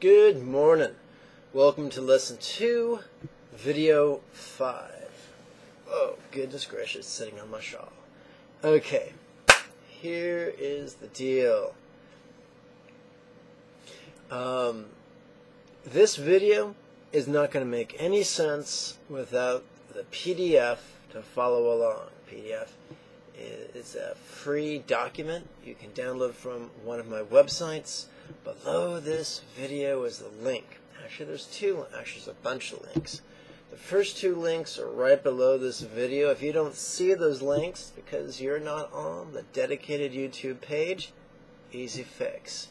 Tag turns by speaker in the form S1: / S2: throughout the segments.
S1: Good morning. Welcome to lesson 2, video 5. Oh, goodness gracious, sitting on my shawl. Okay, here is the deal. This video is not going to make any sense without the PDF to follow along. PDF is a free document you can download from one of my websites. Below this video is the link. Actually, there's a bunch of links. The first 2 links are right below this video. If you don't see those links because you're not on the dedicated YouTube page, easy fix.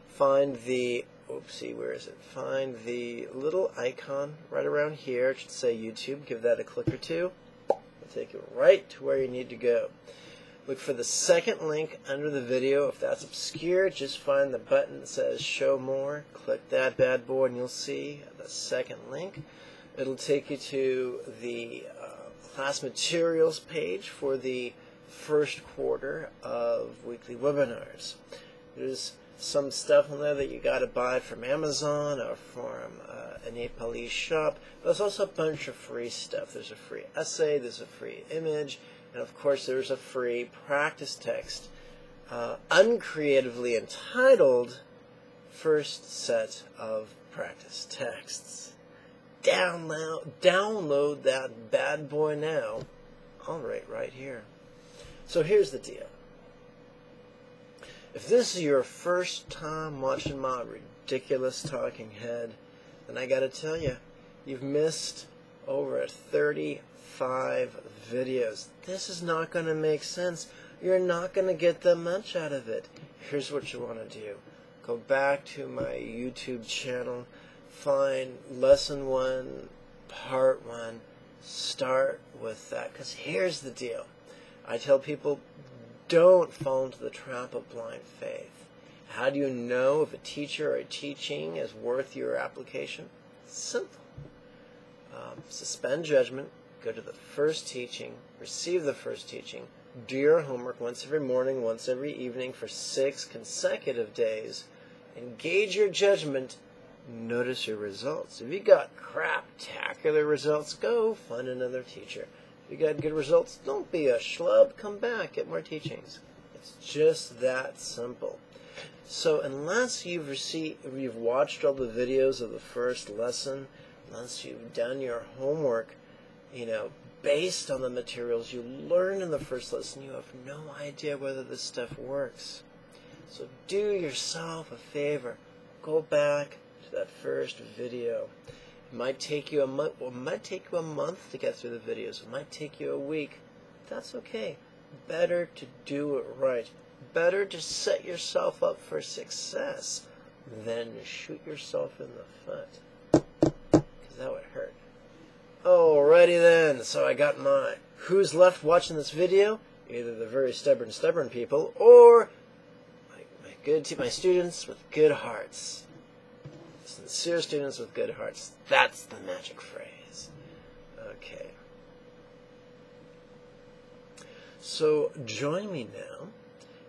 S1: Find the, where is it? Find the little icon right around here. It should say YouTube. Give that a click or two. It'll take you right to where you need to go. Look for the second link under the video. If that's obscure, just find the button that says Show More. Click that bad boy and you'll see the second link. It'll take you to the class materials page for the first quarter of weekly webinars. There's some stuff on there that you got to buy from Amazon or from a Nepalese shop. There's also a bunch of free stuff. There's a free essay, there's a free image, and of course there's a free practice text, uncreatively entitled First Set of Practice Texts. Download that bad boy now. All right here. So here's the deal. If this is your first time watching my ridiculous talking head, then I gotta tell you, you've missed over 35 videos. This is not going to make sense. You're not going to get that much out of it. Here's what you want to do. Go back to my YouTube channel, find lesson 1, part 1, start with that. Because here's the deal. I tell people, don't fall into the trap of blind faith. How do you know if a teacher or a teaching is worth your application? Simple. Suspend judgment, go to the first teaching, receive the first teaching, do your homework once every morning, once every evening for 6 consecutive days, engage your judgment, notice your results. If you got craptacular results, go find another teacher. If you got good results, don't be a schlub, come back, get more teachings. It's just that simple. So unless you've watched all the videos of the first lesson, unless you've done your homework, based on the materials you learned in the first lesson, you have no idea whether this stuff works. So do yourself a favor. Go back to that first video. It might take you a month. Well, it might take you a month to get through the videos. It might take you a week. That's okay. Better to do it right. Better to set yourself up for success than to shoot yourself in the foot. That would hurt. Alrighty then, so I got my who's left watching this video? Either the very stubborn people, or my students with good hearts. Sincere students with good hearts. That's the magic phrase. Okay. So join me now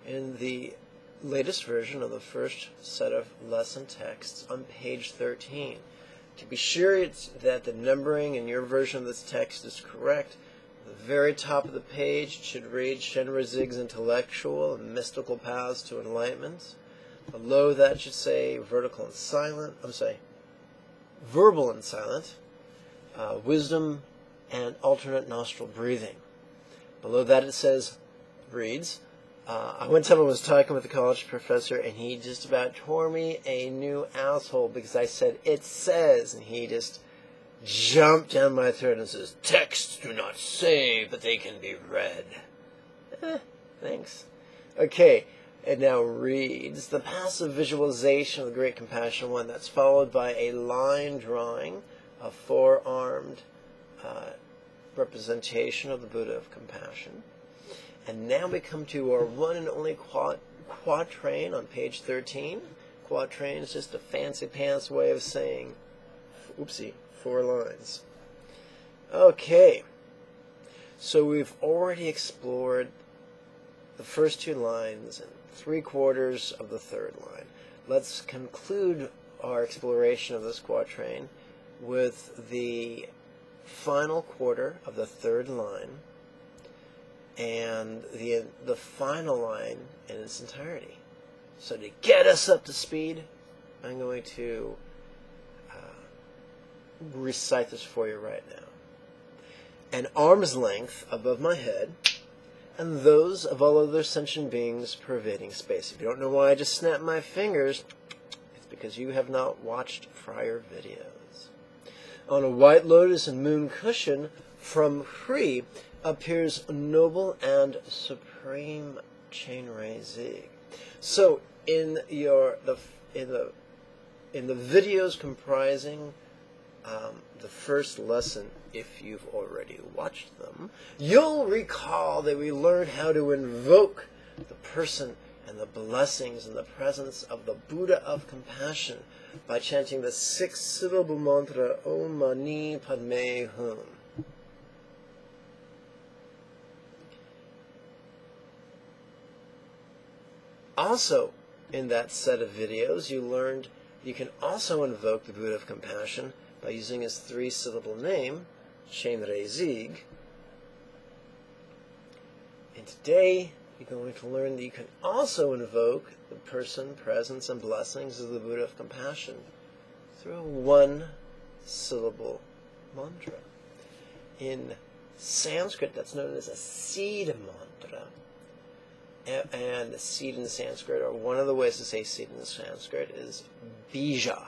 S1: in the latest version of the first set of lesson texts on page 13. To be sure that the numbering in your version of this text is correct, the very top of the page should read Shenrezig's intellectual and mystical paths to enlightenment. Below that should say verbal and silent, wisdom and alternate nostril breathing. Below that it reads, one time I was talking with a college professor and he just about tore me a new asshole because I said, it says, and he just jumped down my throat and says, texts do not say, but they can be read. Thanks. Okay, it now reads, the passive visualization of the Great Compassion One, that's followed by a line drawing, a 4-armed representation of the Buddha of Compassion. And now we come to our one and only quatrain on page 13. Quatrain is just a fancy pants way of saying, 4 lines. Okay, so we've already explored the first 2 lines and 3/4 of the 3rd line. Let's conclude our exploration of this quatrain with the final quarter of the third line and the final line in its entirety. So to get us up to speed, I'm going to recite this for you right now. An arm's length above my head, and those of all other sentient beings pervading space. If you don't know why I just snapped my fingers, it's because you have not watched prior videos. On a white lotus and moon cushion, from Free appears noble and supreme Chenrei Zig. So in the videos comprising the first lesson, if you've already watched them, you'll recall that we learned how to invoke the person and the blessings and the presence of the Buddha of compassion by chanting the 6-syllable mantra Om Mani Padme Hum. Also, in that set of videos, you learned you can also invoke the Buddha of compassion by using his 3-syllable name, Chenrei Zig. And today, you're going to learn that you can also invoke the person, presence, and blessings of the Buddha of compassion through a 1-syllable mantra. In Sanskrit, that's known as a seed mantra. And seed in Sanskrit, or one of the ways to say seed in Sanskrit, is bija.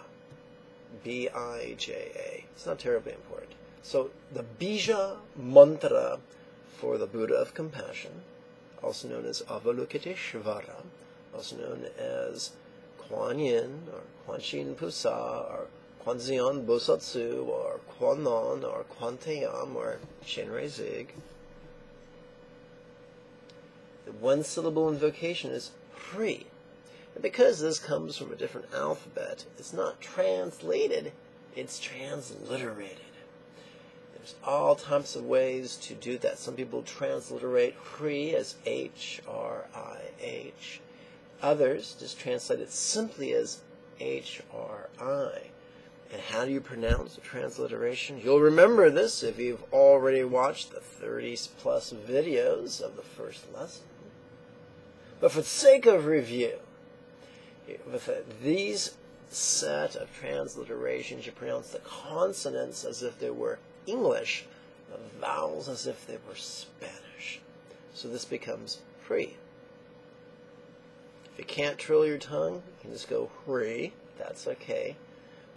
S1: B-I-J-A. It's not terribly important. So the bija mantra for the Buddha of compassion, also known as Avalokiteshvara, also known as Kuan Yin, or Kuan Shin Pusa, or Kuan Zion Bosatsu, or Kuan Non, or Kuan Teyam, or Chenrei Zig. The 1-syllable invocation is free. And because this comes from a different alphabet, it's not translated, it's transliterated. There's all types of ways to do that. Some people transliterate free as H-R-I-H. Others just translate it simply as H-R-I. And how do you pronounce the transliteration? You'll remember this if you've already watched the 30-plus videos of the first lesson. But for the sake of review, with these set of transliterations, you pronounce the consonants as if they were English, the vowels as if they were Spanish. So this becomes free. If you can't trill your tongue, you can just go free. That's okay.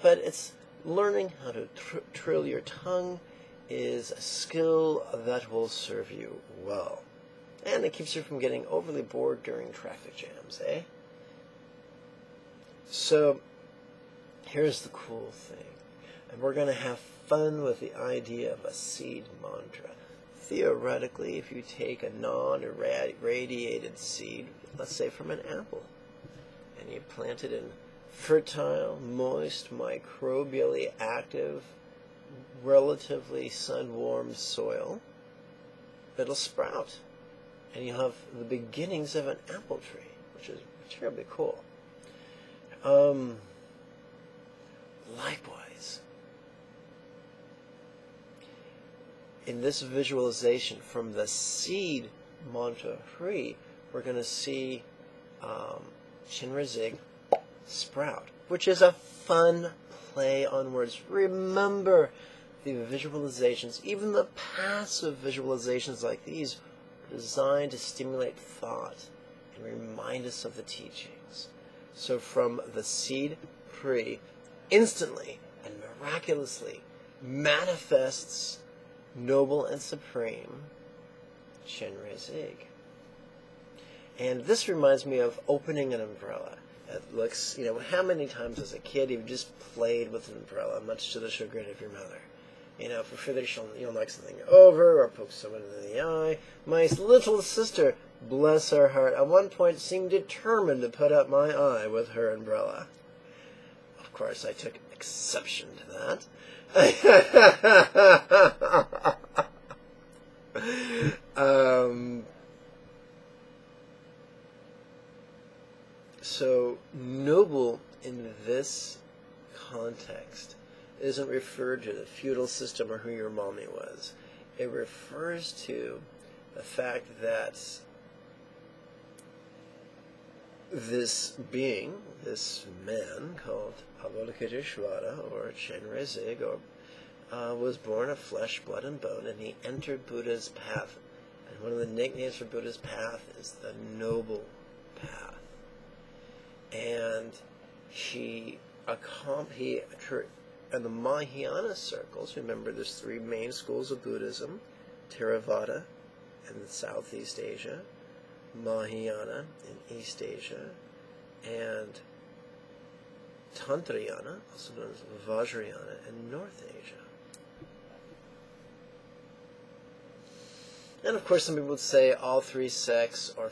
S1: But it's learning how to trill your tongue is a skill that will serve you well. And it keeps you from getting overly bored during traffic jams, eh? So, here's the cool thing. And we're going to have fun with the idea of a seed mantra. Theoretically, if you take a non-irradiated seed, let's say from an apple, and you plant it in fertile, moist, microbially active, relatively sun-warmed soil, it'll sprout. And you'll have the beginnings of an apple tree, which is terribly cool. Likewise, in this visualization from the seed mantra free, we're going to see Chenrei Zig sprout, which is a fun play on words. Remember, the visualizations, even the passive visualizations like these, are designed to stimulate thought and remind us of the teachings. So from the seed free, instantly and miraculously manifests noble and supreme Chenrei Zig. And this reminds me of opening an umbrella. It looks, how many times as a kid you've just played with an umbrella, much to the chagrin of your mother. For fear you'll knock something over or poke someone in the eye. My little sister, bless her heart, at one point seemed determined to put out my eye with her umbrella. Of course, I took exception to that. So, noble in this context. It doesn't refer to the feudal system or who your mommy was. It refers to the fact that this being, this man called Avalokiteshvara or Chenrezig, was born of flesh, blood, and bone, and he entered Buddha's path. And one of the nicknames for Buddha's path is the Noble Path. And in the Mahayana circles, remember there's three main schools of Buddhism: Theravada in Southeast Asia, Mahayana in East Asia, and Tantrayana, also known as Vajrayana, in North Asia. And of course, some people would say all three sects are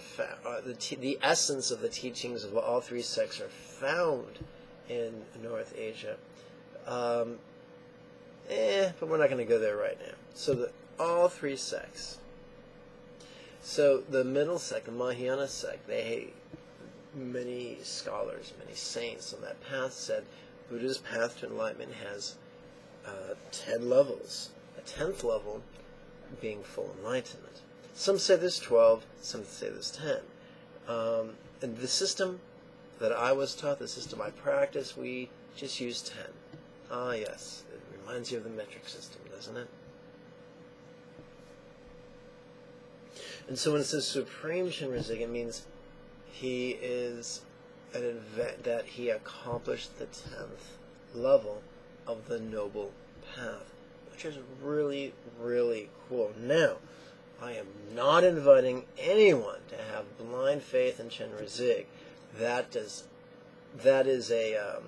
S1: the essence of the teachings of all three sects are found in North Asia. But we're not going to go there right now. So all three sects. So the middle sect, the Mahayana sect, many scholars, many saints on that path said Buddha's path to enlightenment has 10 levels. A 10th level being full enlightenment. Some say there's 12, some say there's 10. And the system that I was taught, the system I practice, we just use 10. Ah, yes, it reminds you of the metric system, doesn't it? And so when it says Supreme Chenrezig, it means he is an event that he accomplished the 10th level of the Noble Path, which is really, really cool. Now, I am not inviting anyone to have blind faith in Chenrezig. That is a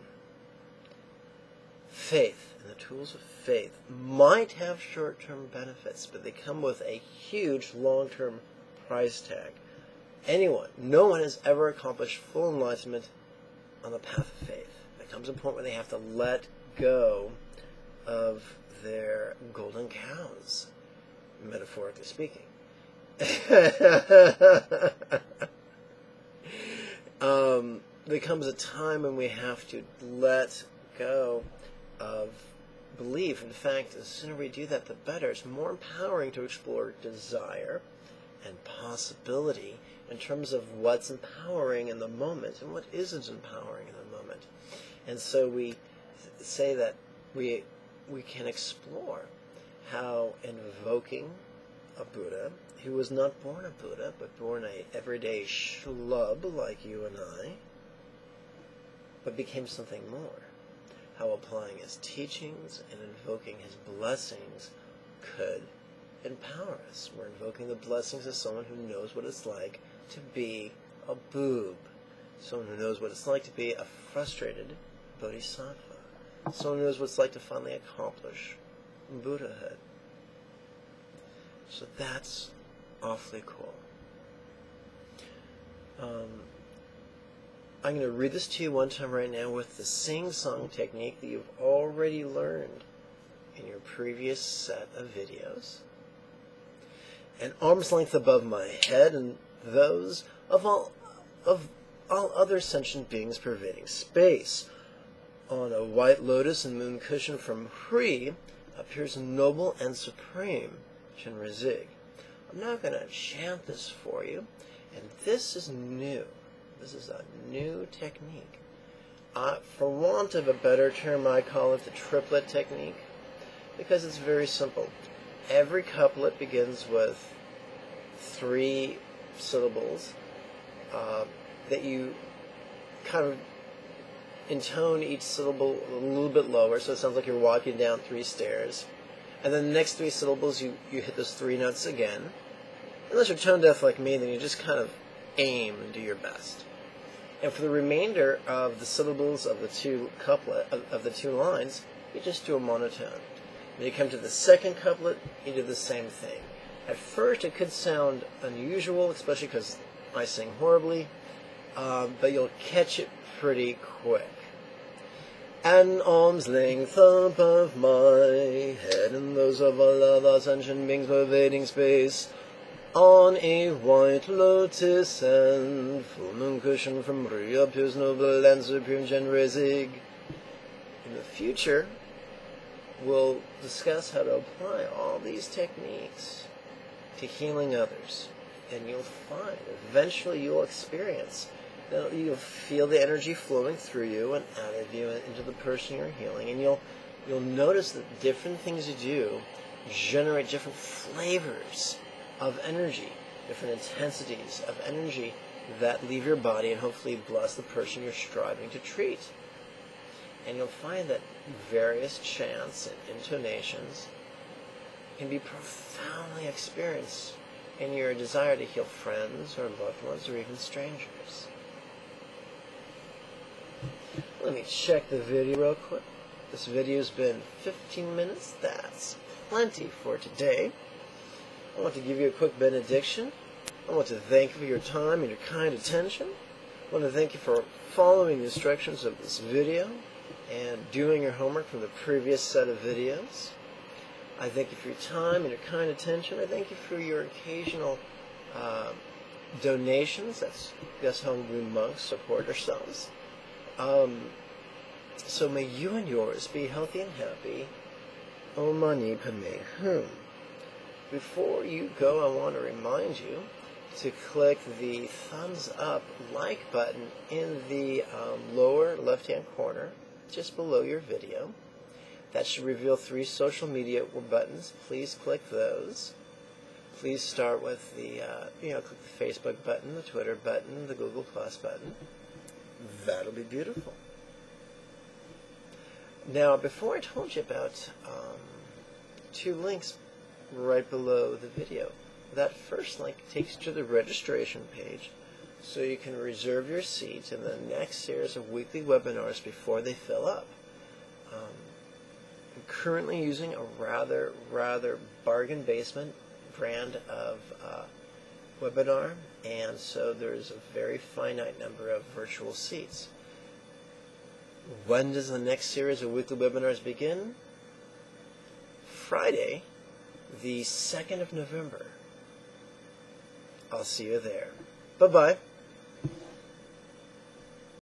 S1: faith, and the tools of faith might have short-term benefits, but they come with a huge long-term price tag. No one has ever accomplished full enlightenment on the path of faith. There comes a point where they have to let go of their golden cows, metaphorically speaking. There comes a time when we have to let go of belief. In fact, the sooner we do that, the better. It's more empowering to explore desire and possibility in terms of what's empowering in the moment and what isn't empowering in the moment. And so we say that we can explore how invoking a Buddha, who was not born a Buddha, but born a everyday schlub like you and I, but became something more. How applying his teachings and invoking his blessings could empower us. We're invoking the blessings of someone who knows what it's like to be a boob, someone who knows what it's like to be a frustrated bodhisattva, someone who knows what it's like to finally accomplish Buddhahood. So that's awfully cool. I'm going to read this to you one time right now with the sing-song technique that you've already learned in your previous set of videos. An arm's length above my head and those of all other sentient beings pervading space. On a white lotus and moon cushion from Free appears noble and supreme Chenrezig. I'm now going to chant this for you, and this is new. This is a new technique. For want of a better term, I call it the triplet technique, because it's very simple. Every couplet begins with 3 syllables that you kind of intone each syllable a little bit lower, so it sounds like you're walking down 3 stairs. And then the next 3 syllables, you hit those 3 notes again. Unless you're tone deaf like me, then you just kind of aim and do your best. And for the remainder of the syllables of the 2 lines, you just do a monotone. When you come to the second couplet, you do the same thing. At first, it could sound unusual, especially because I sing horribly, but you'll catch it pretty quick. An arm's length above my head and those of all other sentient beings pervading space. On a white lotus and full moon cushion from Free appears noble and supreme Chenrezig. In the future, we'll discuss how to apply all these techniques to healing others. And you'll find, eventually you'll experience, you'll feel the energy flowing through you and out of you and into the person you're healing. And you'll notice that different things you do generate different flavors of energy, different intensities of energy that leave your body and hopefully bless the person you're striving to treat. And you'll find that various chants and intonations can be profoundly experienced in your desire to heal friends or loved ones or even strangers. Let me check the video real quick. This video's been 15 minutes. That's plenty for today. I want to give you a quick benediction. I want to thank you for your time and your kind attention. I want to thank you for following the instructions of this video and doing your homework from the previous set of videos. I thank you for your time and your kind attention. I thank you for your occasional donations. That's us hungry monks support ourselves. So may you and yours be healthy and happy. Om Mani Padme Hum. Before you go, I want to remind you to click the thumbs up like button in the lower left-hand corner, just below your video. That should reveal 3 social media buttons. Please click those. Please start with the, click the Facebook button, the Twitter button, the Google Plus button. That'll be beautiful. Now, before I told you about 2 links right below the video. That first link takes you to the registration page so you can reserve your seat in the next series of weekly webinars before they fill up. I'm currently using a rather bargain basement brand of webinar, and so there's a very finite number of virtual seats. When does the next series of weekly webinars begin? Friday, the 2nd of November. I'll see you there. Bye-bye.